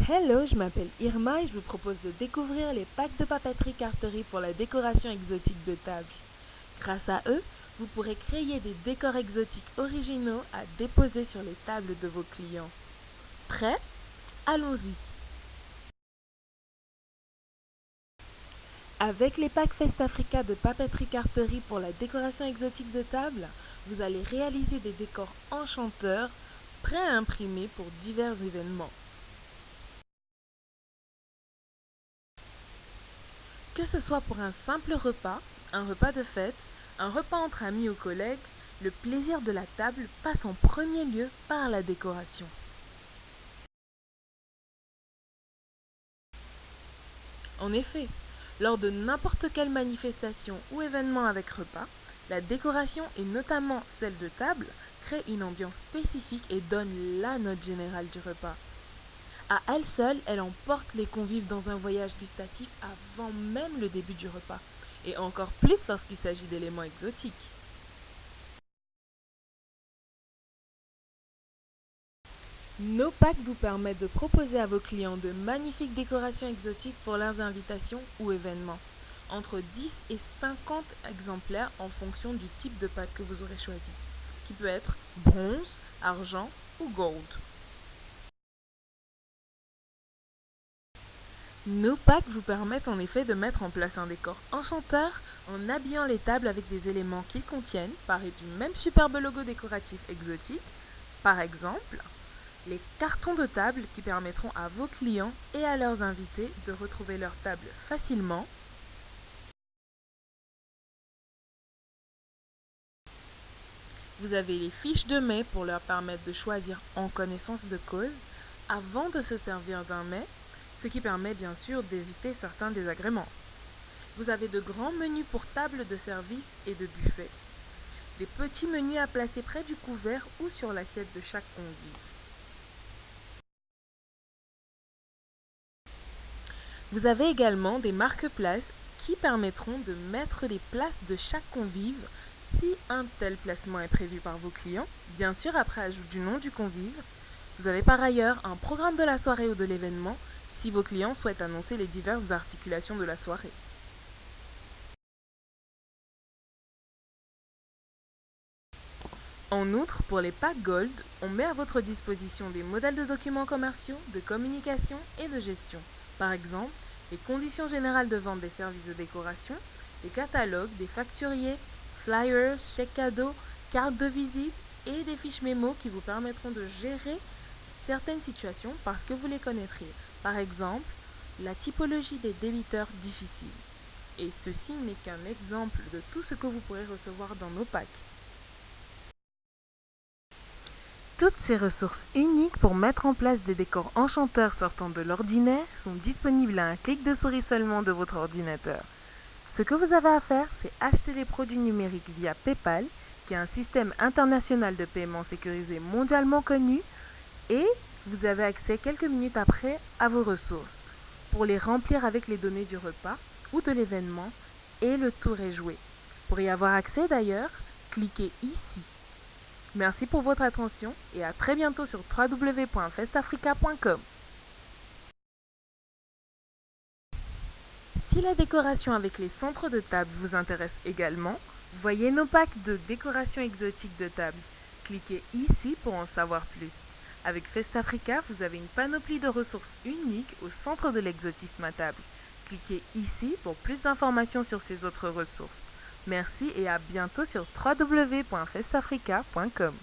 Hello, je m'appelle Irma et je vous propose de découvrir les packs de papeterie carterie pour la décoration exotique de table. Grâce à eux, vous pourrez créer des décors exotiques originaux à déposer sur les tables de vos clients. Prêt? Allons-y! Avec les packs Festafrica de papeterie carterie pour la décoration exotique de table, vous allez réaliser des décors enchanteurs, prêts à imprimer pour divers événements. Que ce soit pour un simple repas, un repas de fête, un repas entre amis ou collègues, le plaisir de la table passe en premier lieu par la décoration. En effet, lors de n'importe quelle manifestation ou événement avec repas, la décoration, et notamment celle de table, crée une ambiance spécifique et donne la note générale du repas. À elle seule, elle emporte les convives dans un voyage gustatif avant même le début du repas, et encore plus lorsqu'il s'agit d'éléments exotiques. Nos packs vous permettent de proposer à vos clients de magnifiques décorations exotiques pour leurs invitations ou événements, entre 10 et 50 exemplaires en fonction du type de pack que vous aurez choisi, qui peut être bronze, argent ou gold. Nos packs vous permettent en effet de mettre en place un décor enchanteur en habillant les tables avec des éléments qu'ils contiennent, parés du même superbe logo décoratif exotique, par exemple les cartons de table qui permettront à vos clients et à leurs invités de retrouver leur table facilement. Vous avez les fiches de mets pour leur permettre de choisir en connaissance de cause avant de se servir d'un mets, ce qui permet bien sûr d'éviter certains désagréments. Vous avez de grands menus pour table de service et de buffet, des petits menus à placer près du couvert ou sur l'assiette de chaque convive. Vous avez également des marque-places qui permettront de mettre les places de chaque convive si un tel placement est prévu par vos clients, bien sûr après ajout du nom du convive. Vous avez par ailleurs un programme de la soirée ou de l'événement si vos clients souhaitent annoncer les diverses articulations de la soirée. En outre, pour les packs Gold, on met à votre disposition des modèles de documents commerciaux, de communication et de gestion. Par exemple, les conditions générales de vente des services de décoration, les catalogues, des facturiers, flyers, chèques cadeaux, cartes de visite et des fiches mémo qui vous permettront de gérer certaines situations parce que vous les connaîtriez. Par exemple, la typologie des débiteurs difficiles. Et ceci n'est qu'un exemple de tout ce que vous pourrez recevoir dans nos packs. Toutes ces ressources uniques pour mettre en place des décors enchanteurs sortant de l'ordinaire sont disponibles à un clic de souris seulement de votre ordinateur. Ce que vous avez à faire, c'est acheter des produits numériques via PayPal, qui est un système international de paiement sécurisé mondialement connu, et vous avez accès quelques minutes après à vos ressources pour les remplir avec les données du repas ou de l'événement, et le tour est joué. Pour y avoir accès d'ailleurs, cliquez ici. Merci pour votre attention et à très bientôt sur www.festafrica.com. Si la décoration avec les centres de table vous intéresse également, voyez nos packs de décoration exotique de table. Cliquez ici pour en savoir plus. Avec Festafrica, vous avez une panoplie de ressources uniques au centre de l'exotisme à table. Cliquez ici pour plus d'informations sur ces autres ressources. Merci et à bientôt sur www.festafrica.com.